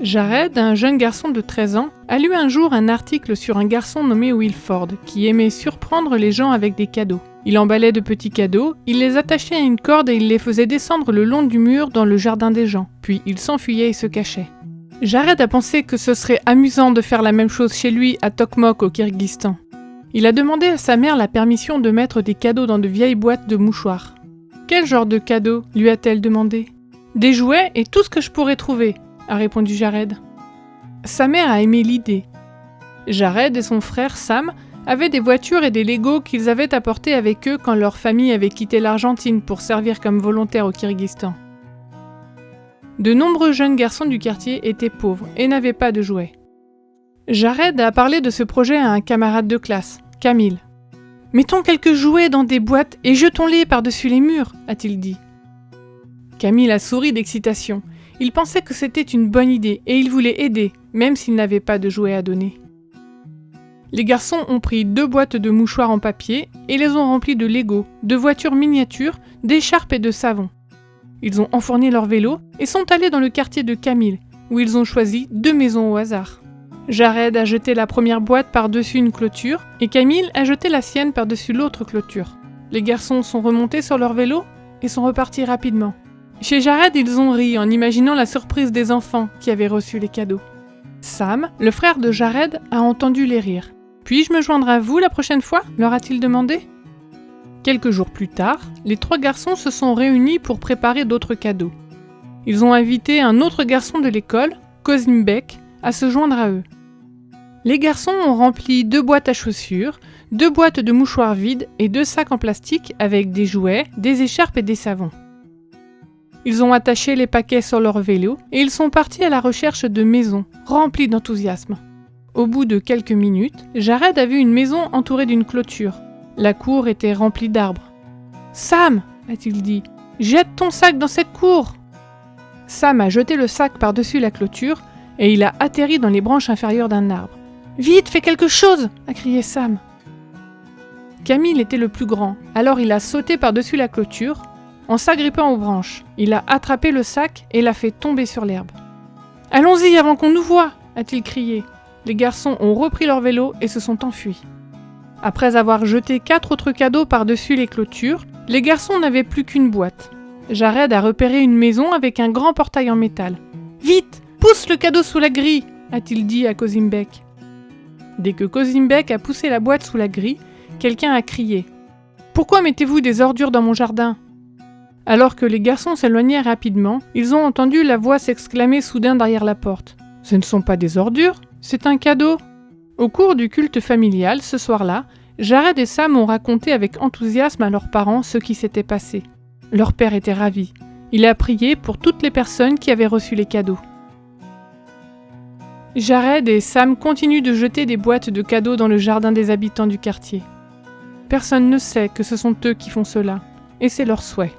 Jared, un jeune garçon de 13 ans, a lu un jour un article sur un garçon nommé Wilford qui aimait surprendre les gens avec des cadeaux. Il emballait de petits cadeaux, il les attachait à une corde et il les faisait descendre le long du mur dans le jardin des gens. Puis il s'enfuyait et se cachait. Jared a pensé que ce serait amusant de faire la même chose chez lui à Tokmok au Kirghizistan. Il a demandé à sa mère la permission de mettre des cadeaux dans de vieilles boîtes de mouchoirs. « Quel genre de cadeaux ?» lui a-t-elle demandé. « Des jouets et tout ce que je pourrais trouver », a répondu Jared. Sa mère a aimé l'idée. Jared et son frère Sam avaient des voitures et des Legos qu'ils avaient apportés avec eux quand leur famille avait quitté l'Argentine pour servir comme volontaire au Kirghizistan. De nombreux jeunes garçons du quartier étaient pauvres et n'avaient pas de jouets. Jared a parlé de ce projet à un camarade de classe, Camille. « Mettons quelques jouets dans des boîtes et jetons-les par-dessus les murs », a-t-il dit. Camille a souri d'excitation. Il pensait que c'était une bonne idée et il voulait aider, même s'il n'avait pas de jouets à donner. Les garçons ont pris 2 boîtes de mouchoirs en papier et les ont remplies de Lego, de voitures miniatures, d'écharpes et de savon. Ils ont enfourné leur vélo et sont allés dans le quartier de Camille, où ils ont choisi 2 maisons au hasard. Jared a jeté la première boîte par-dessus une clôture et Camille a jeté la sienne par-dessus l'autre clôture. Les garçons sont remontés sur leur vélo et sont repartis rapidement. Chez Jared, ils ont ri en imaginant la surprise des enfants qui avaient reçu les cadeaux. Sam, le frère de Jared, a entendu les rires. « Puis-je me joindre à vous la prochaine fois ?» leur a-t-il demandé. Quelques jours plus tard, les 3 garçons se sont réunis pour préparer d'autres cadeaux. Ils ont invité un autre garçon de l'école, Kozimbek, à se joindre à eux. Les garçons ont rempli 2 boîtes à chaussures, 2 boîtes de mouchoirs vides et 2 sacs en plastique avec des jouets, des écharpes et des savons. Ils ont attaché les paquets sur leur vélo et ils sont partis à la recherche de maisons, remplies d'enthousiasme. Au bout de quelques minutes, Jared a vu une maison entourée d'une clôture. La cour était remplie d'arbres. « Sam !» a-t-il dit. « Jette ton sac dans cette cour !» Sam a jeté le sac par-dessus la clôture et il a atterri dans les branches inférieures d'un arbre. « Vite, fais quelque chose !» a crié Sam. Camille était le plus grand, alors il a sauté par-dessus la clôture. En s'agrippant aux branches, il a attrapé le sac et l'a fait tomber sur l'herbe. « Allons-y avant qu'on nous voie !» a-t-il crié. Les garçons ont repris leur vélo et se sont enfuis. Après avoir jeté 4 autres cadeaux par-dessus les clôtures, les garçons n'avaient plus qu'une boîte. Jared a repéré une maison avec un grand portail en métal. « Vite, pousse le cadeau sous la grille !» a-t-il dit à Kozimbek. Dès que Kozimbek a poussé la boîte sous la grille, quelqu'un a crié « Pourquoi mettez-vous des ordures dans mon jardin ?» Alors que les garçons s'éloignaient rapidement, ils ont entendu la voix s'exclamer soudain derrière la porte. « Ce ne sont pas des ordures, c'est un cadeau !» Au cours du culte familial, ce soir-là, Jared et Sam ont raconté avec enthousiasme à leurs parents ce qui s'était passé. Leur père était ravi. Il a prié pour toutes les personnes qui avaient reçu les cadeaux. Jared et Sam continuent de jeter des boîtes de cadeaux dans le jardin des habitants du quartier. Personne ne sait que ce sont eux qui font cela, et c'est leur souhait.